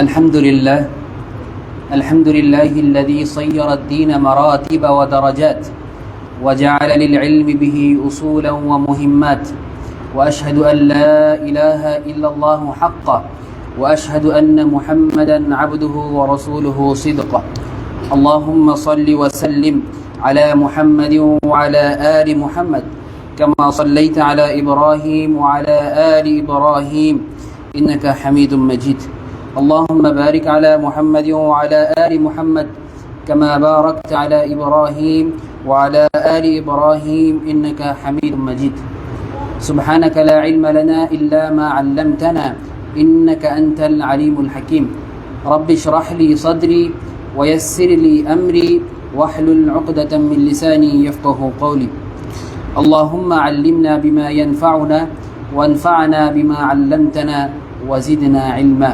الحمد لله الذي صير الدين مراتب ودرجات وجعل للعلم به أصولا ومهمات وأشهد أن لا إله إلا الله حقا وأشهد أن محمدا عبده ورسوله صدقا اللهم صل وسلم على محمد وعلى آل محمد كما صليت على إبراهيم وعلى آل إبراهيم إنك حميد مجيد اللهم بارك على محمد وعلى آل محمد كما باركت على إبراهيم وعلى آل إبراهيم إنك حميد مجيد سبحانك لا علم لنا إلا ما علمتنا إنك أنت العليم الحكيم رب اشرح لي صدري ويسر لي أمري واحلل عقدة من لساني يفقه قولي اللهم علمنا بما ينفعنا وانفعنا بما علمتنا وزدنا علما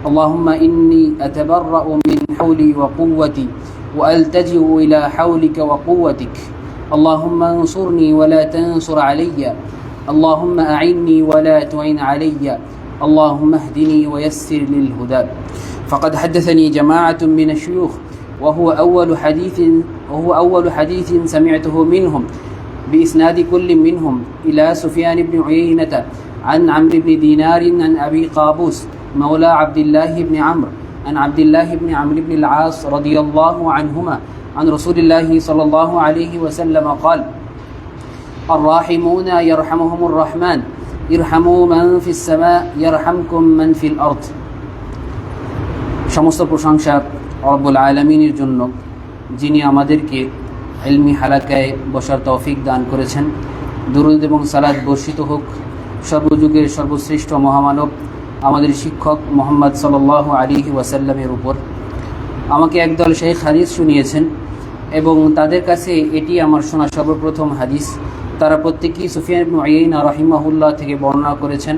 اللهم إني أتبرأ من حولي وقوتي وألتجئ إلى حولك وقوتك اللهم انصرني ولا تنصر علي اللهم أعني ولا تعن علي اللهم اهدني ويسر للهدى فقد حدثني جماعة من الشيوخ وهو أول حديث سمعته منهم بإسناد كل منهم إلى سفيان بن عيينة عن عمرو بن دينار عن أبي قابوس مولى عبد الله بن عمرو عن عبد الله بن عمرو بن العاص رضي الله عنهما عن رسول الله صلى الله عليه وسلم قال الراحمون يرحمهم الرحمن ارحموا من في السماء يرحمكم من في الأرض সমস্ত প্রশংসা রব্বুল আলামিনের জন্য যিনি আমাদেরকে ইলমি হালাকায় বসার তৌফিক দান করেছেন। দুরূদ এবং সালাত বর্ষিত হোক সর্বযুগের সর্বশ্রেষ্ঠ মহামানব আমাদের শিক্ষক মুহাম্মদ সাল্লাল্লাহু আলাইহি ওয়াসাল্লামের উপর। আমাকে একদল শেখ হাদিস শুনিয়েছেন এবং তাদের কাছে এটি আমার শোনা সর্বপ্রথম হাদিস। তারা প্রত্যেকেই সুফিয়ান ইবনে উয়াইনা রাহিমাহুল্লাহ থেকে বর্ণনা করেছেন,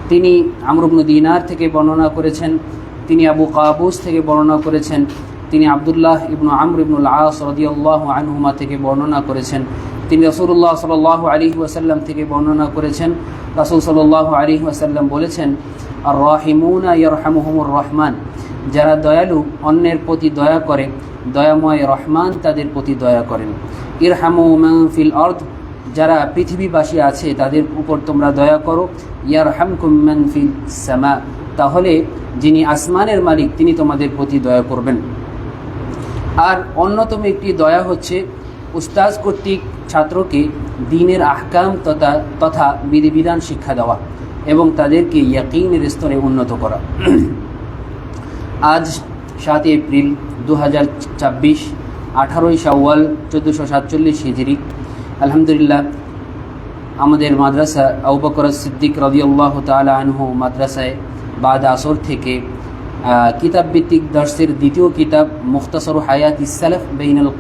তিনি আমর ইবনে দিনার থেকে বর্ণনা করেছেন, তিনি আবু কাবুস থেকে বর্ণনা করেছেন, তিনি আব্দুল্লাহ ইবনু আমর ইবনুল আস রাদিয়াল্লাহু আনহুমা থেকে বর্ণনা করেছেন, তিনি রাসূলুল্লাহ সাল্লাল্লাহু আলাইহি ওয়াসাল্লাম থেকে বর্ণনা করেছেন। রাসূল সাল্লাল্লাহু আলাইহি ওয়াসাল্লাম বলেছেন আর রাহিমুনা ইয়ারহামুহুমুর রহমান, যারা দয়ালু অন্যের প্রতি দয়া করে দয়াময় রহমান তাদের প্রতি দয়া করেন। ইরহামু মান ফিল আরদ, যারা পৃথিবীবাসী আছে তাদের উপর তোমরা দয়া করো। ইয়ারহামকুম মান ফিস সামা, তাহলে যিনি আসমানের মালিক তিনি তোমাদের প্রতি দয়া করবেন। আর অন্যতম একটি দয়া হচ্ছে উস্তাজ কর্তৃক ছাত্রকে দ্বীনের আহকাম তথা বিধিবিধান শিক্ষা দেওয়া এবং তাদেরকে ইয়াকিনের স্তরে উন্নত করা। আজ 7 এপ্রিল 2024, 18 শাওয়াল 1447 হিজরি। আলহামদুলিল্লাহ, আমাদের মাদ্রাসা আবু বকর সিদ্দিক রাদিয়াল্লাহু তাআলা আনহু মাদ্রাসায় বাদ আসর থেকে কিতাব ভিত্তিক দর্সের দ্বিতীয় কিতাব মুখতাসর হায়াতিস সালাফ বাইনাল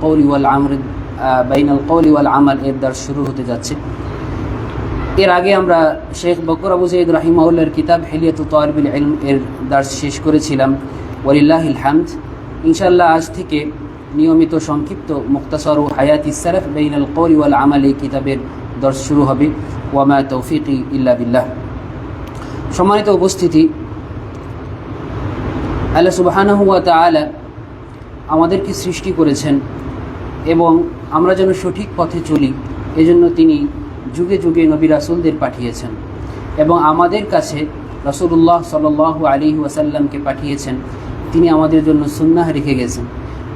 কওলি ওয়াল আমাল এর দর্স শুরু হতে যাচ্ছে। এর আগে আমরা শেখ বকর আবু যায়েদ রাহিমাহুল্লাহর কিতাব হিলিয়াতুত তালিবিল ইলম এর দর্স শেষ করেছিলাম, ওয়ালিল্লাহিল হামদ। ইনশাআল্লাহ আজ থেকে নিয়মিত সংক্ষিপ্ত মুখতাসর হায়াতিস সালাফ বাইনাল কওলি ওয়াল আমাল এই কিতাবের দর্স শুরু হবে। ওয়া মা তৌফিকি ইল্লা বিল্লাহ। সম্মানিত উপস্থিতি, আল্লাহ সুবহানাহু ওয়া তাআলা আমাদেরকে সৃষ্টি করেছেন এবং আমরা যেন সঠিক পথে চলি এজন্য তিনি যুগে যুগে নবী রাসূলদের পাঠিয়েছেন এবং আমাদের কাছে রাসূলুল্লাহ সাল্লাল্লাহু আলাইহি ওয়াসাল্লামকে পাঠিয়েছেন। তিনি আমাদের জন্য সুন্নাহ রেখে গেছেন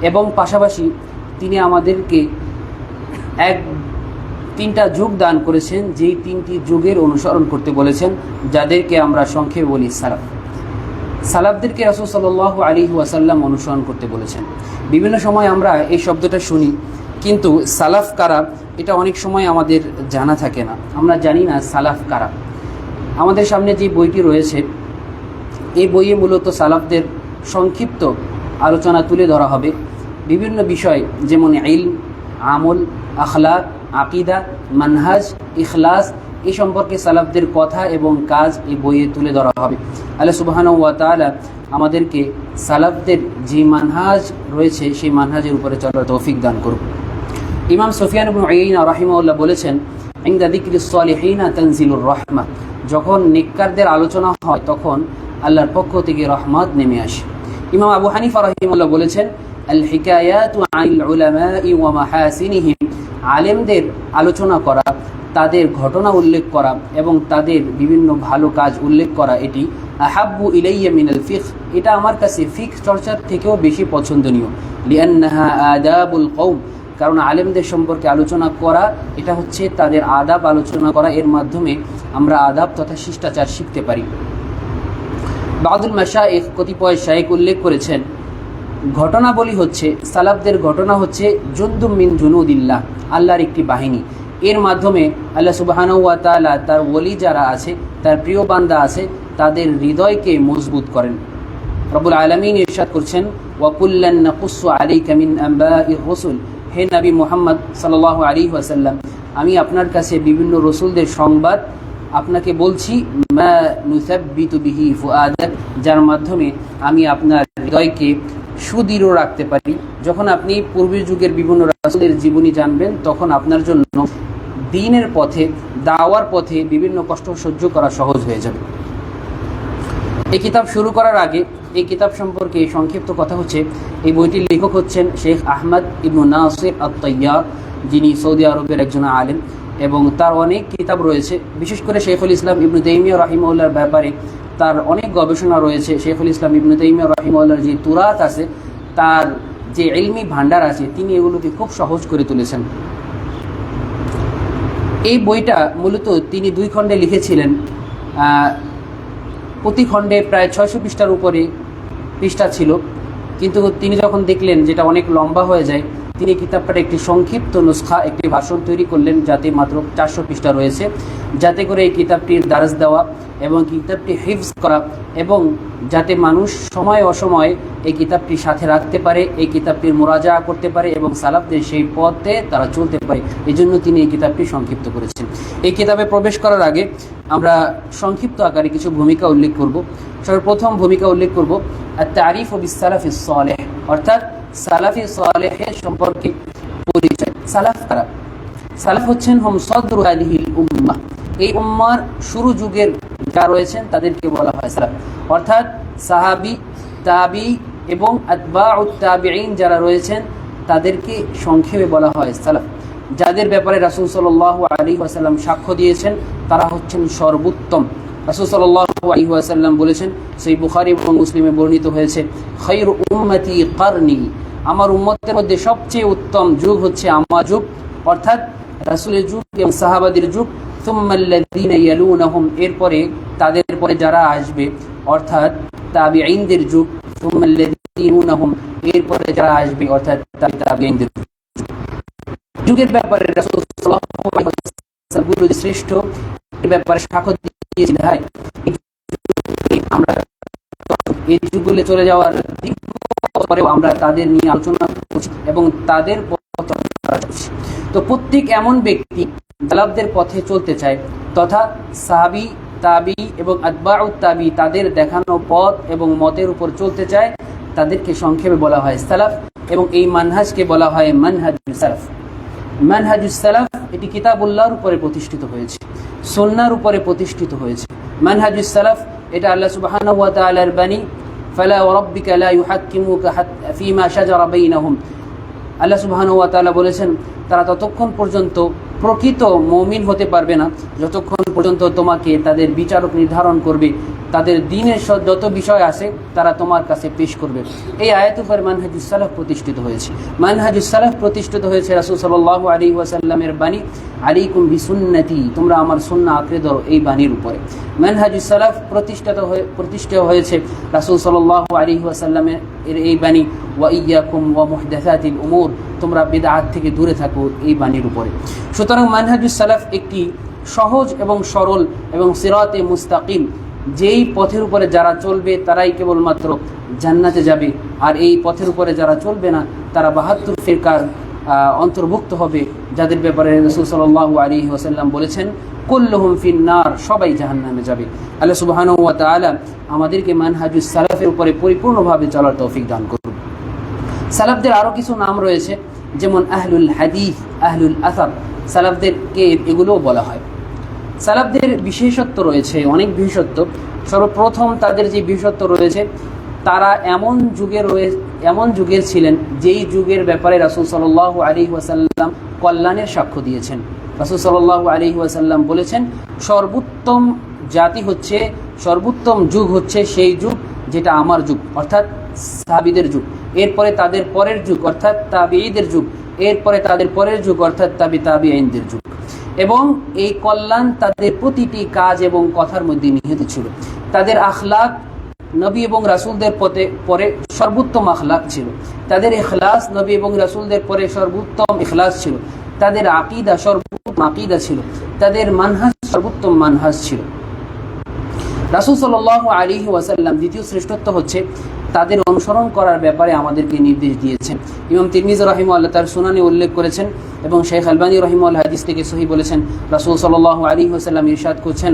এবং পাশাপাশি তিনি আমাদেরকে তিনটা যুগ দান করেছেন, যেই তিনটি যুগের অনুসরণ করতে বলেছেন, যাদেরকে আমরা সংক্ষেপে বলি সালাফ। সালাফদেরকে রাসূল সাল্লাল্লাহু আলাইহি ওয়াসাল্লাম অনুসরণ করতে বলেছেন। বিভিন্ন সময় আমরা এই শব্দটা শুনি, কিন্তু সালাফ কারা এটা অনেক সময় আমাদের জানা থাকে না। আমরা জানি না সালাফ কারা। আমাদের সামনে যে বইটি রয়েছে এই বইয়ে মূলত সালাফদের সংক্ষিপ্ত আলোচনা তুলে ধরা হবে। বিভিন্ন বিষয় যেমন ইলম, আমল, আখলাক, আকিদা, মানহাজ, ইখলাস এই সম্পর্কে সালাফদের কথা এবং কাজ এই বইয়ে তুলে ধরা হবে। আল্লাহ সুবহানাহু ওয়া তাআলা আমাদেরকে সালাফদের যে মানহাজ রয়েছে সেই মানহাজের উপরে চলার তৌফিক দান করুন। ইমাম সুফিয়ান ইবনে উয়াইনা রাহিমাহুল্লাহ বলেছেন, ইনদা যিকরিস সালিহিনা তানজিলুর রাহমা, যখন নেককারদের আলোচনা হয় তখন আল্লাহর পক্ষ থেকে রহমত নেমে আসে। ইমাম আবু হানিফা রাহিমাহুল্লাহ বলেছেন, আল হিকায়াতু আনিল উলামাই ওয়া মাহাসিনিহিম, আলেমদের আলোচনা করা, তাদের ঘটনা উল্লেখ করা এবং তাদের বিভিন্ন ভালো কাজ উল্লেখ করা, এটি আহাব্বু ইলাইয়া মিনাল ফিকহ, এটা আমার কাছে ফিকহ চর্চার থেকেও বেশি পছন্দনীয়। লিআন্নাহা আদাবুল কওম, কারণ আলেমদের সম্পর্কে আলোচনা করা এটা হচ্ছে তাদের আদাব আলোচনা করা, এর মাধ্যমে আমরা আদাব তথা শিষ্টাচার শিখতে পারি। বাদুল মাশায়েখ, কতিপয় শায়েখ উল্লেখ করেছেন, ঘটনাবলী হচ্ছে, সালাফদের ঘটনা হচ্ছে জুনদুম মিন জুনুদিল্লাহ, আল্লাহর একটি বাহিনী। এর মাধ্যমে আল্লাহ সুবহানাহু ওয়া তাআলা তার ওলি যারা আছে, তার প্রিয় বান্দা আছে, তাদের হৃদয়কে মজবুত করেন। রব্বুল আলামিন ইরশাদ করছেন, ওয়া কুল্লান নাকুসু আলাইকা মিন আনবাইর রাসূল, হে নবী মুহাম্মদ সাল্লাল্লাহু আলাইহি ওয়াসাল্লাম, আমি আপনার কাছে বিভিন্ন রসুলদের সংবাদ আপনাকে বলছি, মা নুসাব্বিতু বিহি ফুআদাক, যার মাধ্যমে আমি আপনার হৃদয়কে সুদৃঢ় রাখতে পারি। যখন আপনি পূর্বের যুগের বিভিন্ন রাসূলের জীবনী জানবেন, তখন আপনার জন্য দ্বীনের পথে, দাওয়ার পথে বিভিন্ন কষ্ট সহ্য করা সহজ হয়ে যাবে। এই কিতাব শুরু করার আগে এই কিতাব সম্পর্কে সংক্ষিপ্ত কথা হচ্ছে, এই বইটির লেখক হচ্ছেন শেখ আহমদ ইবনু নাসির আত-তাইয়ার, যিনি সৌদি আরবের একজন আলেম এবং তার অনেক কিতাব রয়েছে। বিশেষ করে শেখুল ইসলাম ইবনু তাইমিয়া রাহিমাহুল্লাহর ব্যাপারে তার অনেক গবেষণা রয়েছে। শেখুল ইসলাম ইবনু তাইমিয়া রাহিমাহুল্লাহর যে তুরাত আছে, তার যে ইলমি ভান্ডার আছে, তিনি এগুলোকে খুব সহজ করে তুলেছেন। এই বইটা মূলত তিনি 2 খণ্ডে লিখেছিলেন। প্রতি খণ্ডে প্রায় 600 পৃষ্ঠার উপরে পৃষ্ঠা ছিল, কিন্তু তিনি যখন দেখলেন যেটা অনেক লম্বা হয়ে যায়, তিনি কিতাবটার একটি সংক্ষিপ্ত নুসখা, একটি ভাষণ তৈরি করলেন, যাতে মাত্র 400 পৃষ্ঠা রয়েছে, যাতে করে এই কিতাবটির দারাজ দেওয়া এবং কিতাবটি হিফজ করা এবং যাতে মানুষ সময় অসময়ে এই কিতাবটি সাথে রাখতে পারে, এই কিতাবটির মুরাজা করতে পারে এবং সালাফদের সেই পথে তারা চলতে পারে। এই জন্য তিনি এই কিতাবটি সংক্ষিপ্ত করেছেন। এই কিতাবে প্রবেশ করার আগে আমরা সংক্ষিপ্ত আকারে কিছু ভূমিকা উল্লেখ করব। সর্বপ্রথম ভূমিকা উল্লেখ করব আত-তারিফু বিস-সালাফিস সালেহ, অর্থাৎ সালাফি সালেহের সম্পর্কে পরিচয়। সালাফ কারা? সালাফ হচ্ছেন হুম সদরু হাদিহিল উম্মাহ, এই উম্মার শুরু যুগের যারা রয়েছেন তাদেরকে বলা হয় সালাফ, অর্থাৎ সাহাবী, তাবি এবং আতবাউত তাবিঈন যারা রয়েছেন তাদেরকে সংক্ষেপে বলা হয় সালাফ। যাদের ব্যাপারে রাসূল সাল্লাল্লাহু আলাইহি ওয়াসাল্লাম সাক্ষ্য দিয়েছেন তারা হচ্ছেন সর্বোত্তম। রাসূল সাল্লাল্লাহু আলাইহি ওয়াসাল্লাম বলেছেন, সহিহ বুখারী এবং মুসলিমে বর্ণিত হয়েছে, খায়রু উম্মতি কারনি, আমার উম্মতের মধ্যে সবচেয়ে উত্তম যুগ হচ্ছে আমার যুগ, অর্থাৎ রাসূলের যুগ এবং সাহাবাদের যুগ। সুম্মাল্লাযীনা ইয়ালুনাহুম, এরপরে তাদের পরে যারা আসবে, অর্থাৎ তাবিঈনদের যুগ। সুম্মাল্লাযীনা ইয়ালুনাহুম, এরপরে যারা আসবে, অর্থাৎ তাবিঈনদের যুগের ব্যাপারে রাসূল সাল্লাল্লাহু আলাইহি ওয়াসাল্লাম শ্রেষ্ঠ এর ব্যাপারে সাক্ষ্য দিয়েছিলেন। হয় আমরা এই যুগগুলো চলে যাওয়ার পরেও আমরা তাদের নিয়ে আলোচনা করছি এবং তাদের পথ। তো প্রত্যেক এমন ব্যক্তি সালাফদের পথে চলতে চায় তথা সাহাবী, তাবি এবং আতবাউত তাবি তাদের দেখানো পথ এবং মতের উপর চলতে চায়, তাদেরকে সংক্ষেপে বলা হয় সালাফ এবং এই মানহাজকে বলা হয় মানহাজুস সালাফ। মানহাজুস সালাফ এটি কিতাবুল্লাহর উপরে প্রতিষ্ঠিত হয়েছে, সুন্নাহর উপরে প্রতিষ্ঠিত হয়েছে। মানহাজুস সালাফ এটা আল্লাহ সুবহানাহু ওয়া তাআলার বাণী, ফালা ওয়া রাব্বিকা লা ইউহাক্কিমুকা ফীমা শাজারা বাইনাহুম। আল্লাহ সুবহানাহু ওয়া তাআলা বলেছেন, তারা ততক্ষণ পর্যন্ত প্রকৃত মুমিন হতে পারবে না যতক্ষণ পর্যন্ত তোমাকে তাদের বিচারক নির্ধারণ করবে, তাদের দ্বীনের যত বিষয় আছে তারা তোমার কাছে পেশ করবে। এই আয়াত উপর মানহাজুস সালাফ প্রতিষ্ঠিত হয়েছে। মানহাজুস সালাফ প্রতিষ্ঠিত হয়েছে রাসূল সাল্লাল্লাহু আলাইহি ওয়াসাল্লামের বাণী, আলাইকুম বিসুন্নতি, তোমরা আমার সুন্নাহ আঁকড়ে ধরো, এই বাণীর উপরে। মানহাজুস সালাফ প্রতিষ্ঠিত হয়েছে রাসূল সাল্লাল্লাহু আলাইহি ওয়াসাল্লামের এই বাণী, ওয়া ইয়্যাকুম ওয়া মুহদাসাতিল উমুর, তোমরা বিদআত থেকে দূরে থাকো, এই বাণীর উপরে। সুতরাং মানহাজুস সালাফ একটি সহজ এবং সরল এবং সিরাতে মুস্তাকিম, যেই পথের উপরে যারা চলবে তারাই কেবলমাত্র জান্নাতে যাবে, আর এই পথের উপরে যারা চলবে না তারা ৭২ ফিরকার অন্তর্ভুক্ত হবে, যাদের ব্যাপারে রাসূল সাল্লাল্লাহু আলাইহি ওয়াসাল্লাম বলেছেন, কুল্লুহুম ফিন্নার, সবাই জাহান্নামে যাবে। আল্লাহ সুবহানাহু ওয়া তাআলা আমাদেরকে মানহাজুস সালাফের উপরে পরিপূর্ণভাবে চলার তৌফিক দান করুন। সালাফদের আরও কিছু নাম রয়েছে, যেমন আহলুল হাদিস, আহলুল আসার, সালাফদেরকে এগুলোও বলা হয়। সালাফদের বিশেষত্ব রয়েছে, অনেক বিশেষত্ব। সর্বপ্রথম তাদের যে বিশেষত্ব রয়েছে, তারা এমন যুগের ছিলেন যেই যুগের ব্যাপারে রাসূল সাল্লাল্লাহু আলাইহি ওয়াসাল্লাম কল্যাণের সাক্ষ্য দিয়েছেন। রাসূল সাল্লাল্লাহু আলাইহি ওয়াসাল্লাম বলেছেন, সর্বোত্তম জাতি হচ্ছে, সর্বোত্তম যুগ হচ্ছে সেই যুগ যেটা আমার যুগ, অর্থাৎ সাহাবীদের যুগ। এরপরে তাদের পরের যুগ অর্থাৎ তাবিঈদের যুগ, এরপরে তাদের পরের যুগ অর্থাৎ তাবিঈনদের যুগ। এবং এই কল্যাণ তাদের প্রতিটি কাজ এবং কথার মধ্যে নিহিত ছিল। তাদের আখলাক নবী এবং রাসূলদের পরে সর্বোত্তম আখলাক ছিল। তাদের ইখলাস নবী এবং রাসূলদের পরে সর্বোত্তম ইখলাস ছিল। তাদের আকীদা সর্বোত্তম আকীদা ছিল। তাদের মানহাজ সর্বোত্তম মানহাজ ছিল। রাসূল সাল্লাল্লাহু আলাইহি ওয়াসাল্লাম দ্বিতীয় শ্রেষ্ঠত্ব হচ্ছে তাদের অনুসরণ করার ব্যাপারে আমাদেরকে নির্দেশ দিয়েছেন। ইমাম তিরমিজি রাহিমাহুল্লাহ তার সুনানে উল্লেখ করেছেন এবং শেখ আলবানী রাহিমাহুল্লাহ হাদিসটিকে সহিহ বলেছেন। রাসূল সাল্লাল্লাহু আলাইহি ওয়াসাল্লাম ইরশাদ করছেন,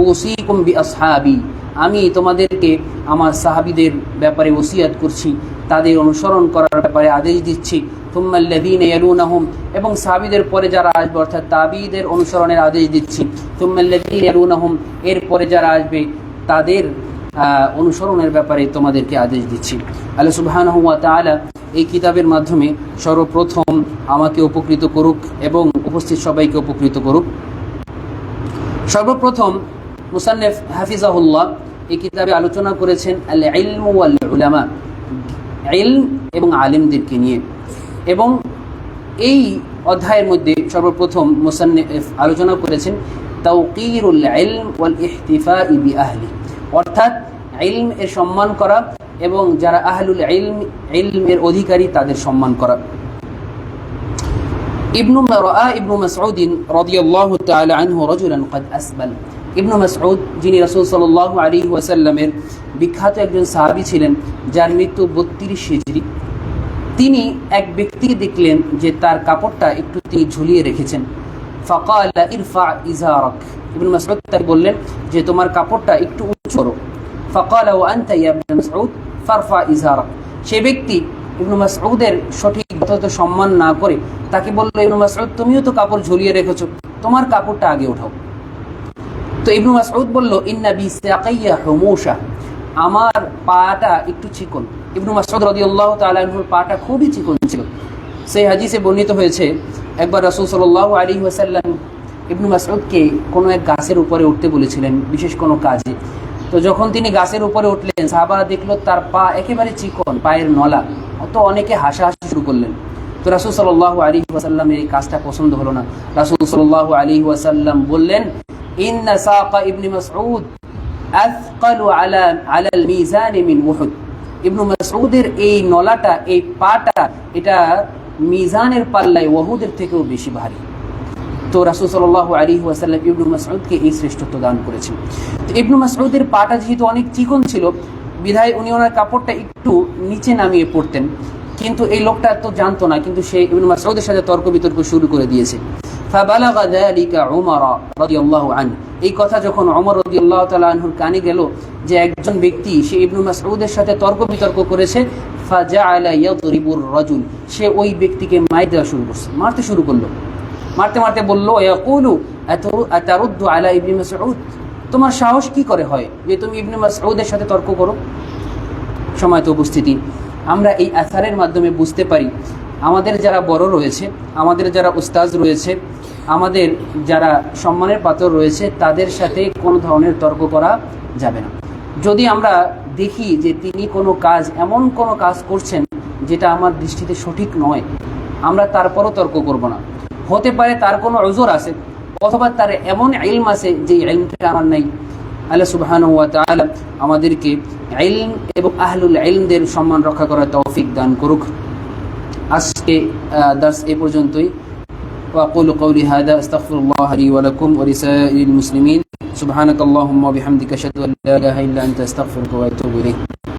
উসীকুম বিআসহাবি, আমি তোমাদেরকে আমার সাহাবীদের ব্যাপারে ওসিয়াত করছি, তাদের অনুসরণ করার ব্যাপারে আদেশ দিচ্ছি। থুম্মাল্লাযীনা ইয়ালুনাহুম, এবং সাহাবীদের পরে যারা আসবে অর্থাৎ তাবিঈদের অনুসরণের আদেশ দিচ্ছি। থুম্মাল্লাযীনা ইয়ালুনাহুম, এরপরে যারা আসবে তাদের অনুসরণের ব্যাপারে তোমাদেরকে আদেশ দিচ্ছি। আল্লাহ সুবহানাহু ওয়া তাআলা এই কিতাবের মাধ্যমে সর্বপ্রথম আমাকে উপকৃত করুক এবং উপস্থিত সবাইকে উপকৃত করুক। সর্বপ্রথম মুসান্নিফ হাফিজাহুল্লাহ এই কিতাবে আলোচনা করেছেন আল ইলমু ওয়াল উলামা, ইলম এবং আলেমদেরকে নিয়ে। এবং এই অধ্যায়ের মধ্যে সর্বপ্রথম মুসান্নিফ আলোচনা করেছেন তাওকীরুল ইলম ওয়াল ইহতিফাই বিআহলি, অর্থাৎ ইলম এর সম্মান করা এবং যারা আহলুল ইলমের অধিকারী তাদের সম্মান করা। ইবনু মাসউদ রাদিয়াল্লাহু তাআলা আনহু রাজুলান ক্বাদ আসবাল, ইবনু মাসউদ যিনি রাসূল সাল্লাল্লাহু আলাইহি ওয়াসাল্লামের বিখ্যাত একজন সাহাবী ছিলেন, যার মৃত্যু 32 হিজরি। তিনি এক ব্যক্তিকে দেখলেন যে তার কাপড়টা একটু তিনি ঝুলিয়ে রেখেছেন। ফাকালা ইরফা ইজারাক, ইবনু মাসউদ তাকে বললেন যে তোমার কাপড়টা একটু উঁচু করো। ফাকালা ওয়া আনতা ইয়া ইবনু মাসউদ ফারফা ইজারাক, সে ব্যক্তি ইবনু মাসউদের সঠিক যথাযথ সম্মান না করে তাকে বলল, ইবনু মাসউদ তুমিও তো কাপড় ঝুলিয়ে রেখেছো, তোমার কাপড়টা আগে ওঠাও। তো ইবনু মাসউদ বলল, ইন্না বিসাকাইয়া হুমুশা, আমার পাটা একটু চিকন। ইবনু মাসউদ রাদিয়াল্লাহু তাআলা আনহুর পাটা খুবই চিকন ছিল। সেই হাদিসে বর্ণিত হয়েছে, একবার রাসূল সাল্লাল্লাহু আলাইহি ওয়াসাল্লাম ইবনু মাসউদকে কোনো এক গাছের উপরে উঠতে বলেছিলেন বিশেষ কোনো কাজে। তো যখন তিনি গাছের উপরে উঠলেন, সাহাবারা দেখলো তার পা একেবারে চিকন, পায়ের নলা। তো অনেকে হাসাহাসি শুরু করলেন। তো রাসূল সাল্লাল্লাহু আলাইহি ওয়াসাল্লামের এই কাজটা পছন্দ হলো না। রাসূল সাল্লাল্লাহু আলাইহি ওয়াসাল্লাম বললেন, ইন্না সাকা ইবনে মাসউদ আথকালু আলাল মিজান মিন উহুদ, ইবনু মাসউদের এই নলাটা, এই পাটা, এটা মিজানের পাল্লায় উহুদের থেকেও বেশি ভারী। তো রাসূল সাল্লাল্লাহু আলাইহি ওয়াসাল্লাম ইবনু মাসউদকে এই শ্রেষ্ঠত্ব দান করেছেন। তো ইবনু মাসউদের পাটা যেহেতু অনেক চিকন ছিল, বিধায় উনি ওনার কাপড়টা একটু নিচে নামিয়ে পড়তেন। কিন্তু এই লোকটা তো জানতো না, কিন্তু সে ইবনু মাসউদের সাথে তর্ক বিতর্ক শুরু করে দিয়েছে। ফাবালাগা যালিকা উমর রাদিয়াল্লাহু আনহু, এই কথা যখন ওমর রাদিয়াল্লাহু তাআলা আনহুর কানে গেল যে একজন ব্যক্তি সে ইবনু মাসউদের সাথে তর্ক বিতর্ক করেছে, ফাজাআলা ইয়াদরিবুর রাজুল, সে ওই ব্যক্তিকে মারতে শুরু করলো। মারতে মারতে বলল, ইয়াকুলু আতারুদ্দু আলা ইবনে মাসউদ, তোমার সাহস কি করে হয় যে তুমি ইবনে মাসউদের সাথে তর্ক করো? সময়ত উপস্থিতি, আমরা এই আসারের মাধ্যমে বুঝতে পারি আমাদের যারা বড় রয়েছে, আমাদের যারা উস্তাজ রয়েছে, আমাদের যারা সম্মানের পাত্র রয়েছে, তাদের সাথে কোনো ধরনের তর্ক করা যাবে না। যদি আমরা দেখি যে তিনি কোনো কাজ, এমন কোনো কাজ করছেন যেটা আমার দৃষ্টিতে সঠিক নয়, আমরা তারপরও তর্ক করব না। হতে পারে তার কোনো উযর আছে, অথবা তার এমন ইলম আছে যে ইলমটা আমার নাই। আল্লাহ সুবহানাহু ওয়া তাআলা আমাদেরকে ইলম এবং আহলুল ইলমদের সম্মান রক্ষা করার তৌফিক দান করুক। আজকে দার্স এই পর্যন্তই। وأقول قولي هذا أستغفر الله لي ولكم ولسائر المسلمين سبحانك اللهم وبحمدك أشهد أن لا إله إلا أنت أستغفرك وأتوب إليك.